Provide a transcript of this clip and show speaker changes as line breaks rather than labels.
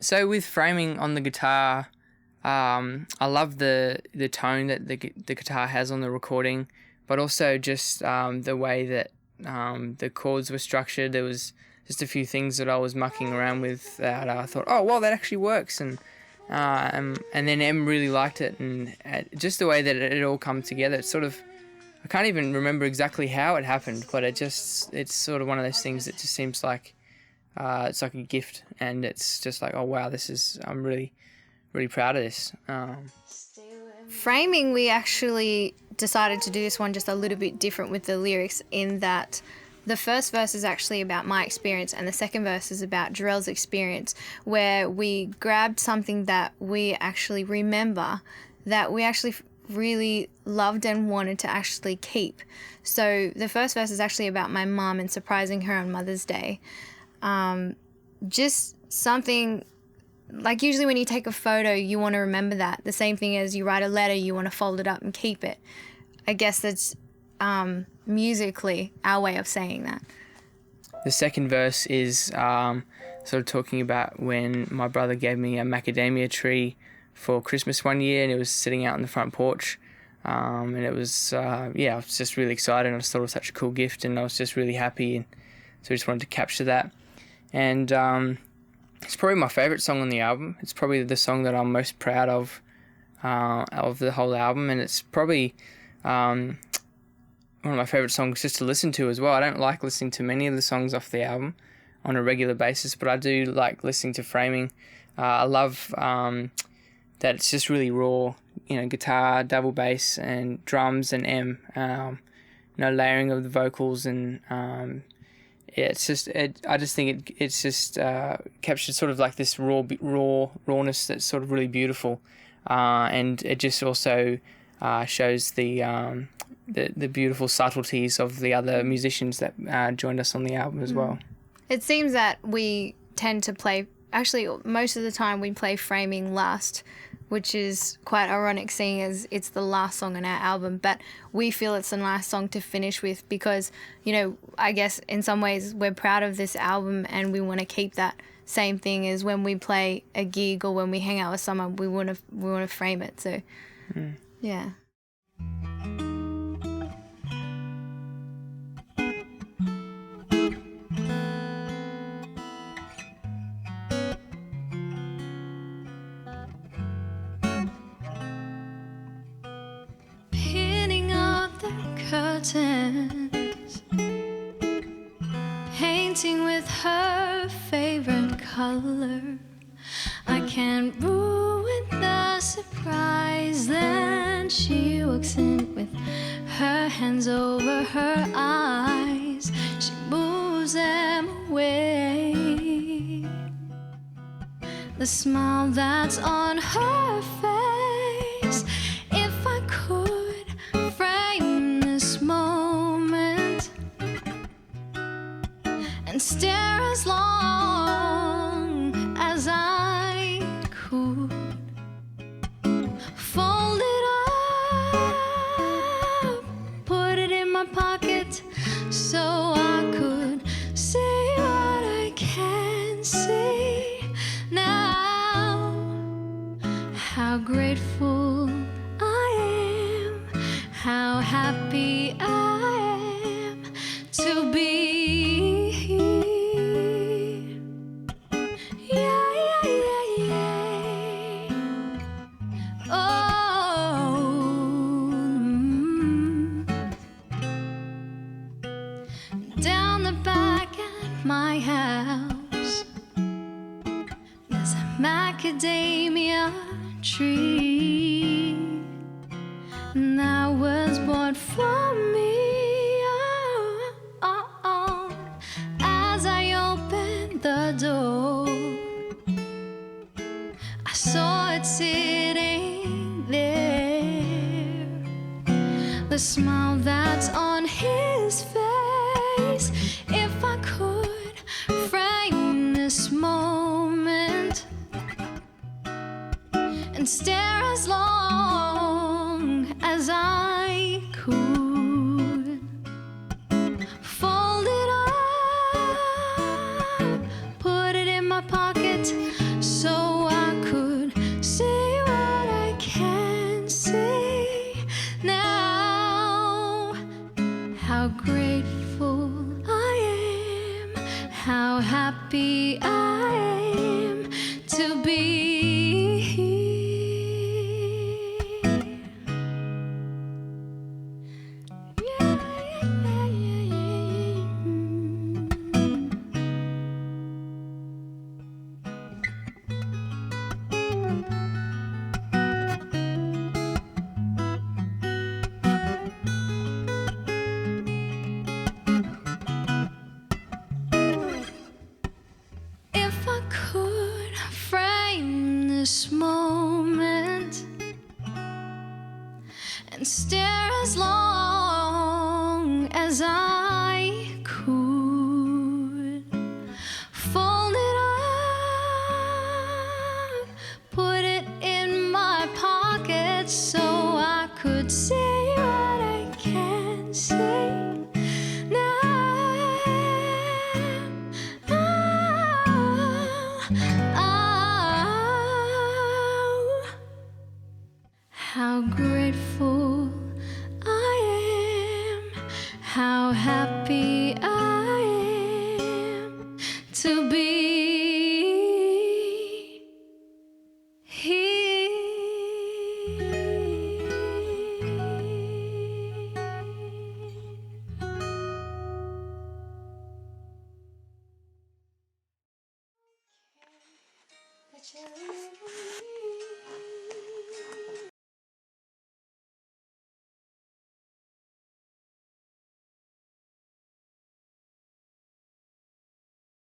So with framing on the guitar, I love the tone that the guitar has on the recording, but also just the way that the chords were structured. There was just a few things that I was mucking around with that I thought, oh well, that actually works, and then Em really liked it, and just the way that it all come together. It's sort of, I can't even remember exactly how it happened, but it's sort of one of those things that just seems like it's like a gift, and it's just like, oh wow, I'm really proud of this.
Framing, we actually decided to do this one just a little bit different with the lyrics, in that the first verse is actually about my experience and the second verse is about Jarrell's experience, where we grabbed something that we actually remember, that we actually really loved and wanted to actually keep. So the first verse is actually about my mum and surprising her on Mother's Day. Just something like, usually when you take a photo, you want to remember that. The same thing as you write a letter, you want to fold it up and keep it. I guess that's musically our way of saying that.
The second verse is sort of talking about when my brother gave me a macadamia tree for Christmas one year, and it was sitting out on the front porch. And it was, I was just really excited, and I thought it was such a cool gift, and I was just really happy, and so I just wanted to capture that. And it's probably my favourite song on the album. It's probably the song that I'm most proud of the whole album, and it's probably one of my favourite songs just to listen to as well. I don't like listening to many of the songs off the album on a regular basis, but I do like listening to Framing. I love that it's just really raw, guitar, double bass, and drums and layering of the vocals, and I just think it's just captured sort of like this rawness that's sort of really beautiful, and it just also shows the beautiful subtleties of the other musicians that joined us on the album as well.
It seems that we tend to play, actually most of the time we play Framing last, which is quite ironic seeing as it's the last song on our album, but we feel it's the last song to finish with because, I guess in some ways we're proud of this album and we want to keep that same thing as when we play a gig or when we hang out with someone, we want to frame it. So, yeah.
Curtains, painting with her favorite color. I can't ruin the surprise. Then she walks in with her hands over her eyes. She moves them away. The smile that's on her face. If I could moment and stare as long as I could, fold it up, put it in my pocket so I could see what I can see now. How grateful I am, how happy I am to be here. Yeah, yeah, yeah, yeah. Oh, down the back at my house, there's a macadamia tree. And that was bought for me. As I opened the door, I saw it sitting there. The smile that's on his face. If I could frame this moment and stare as long as I could, fold it up, put it in my pocket so to be here. Yeah, yeah, yeah, If I could frame this moment and stare as long as I could, fold it up, put it in my pocket so I could say what I can't say now. How grateful I am, how happy I am to be here. That you leave me.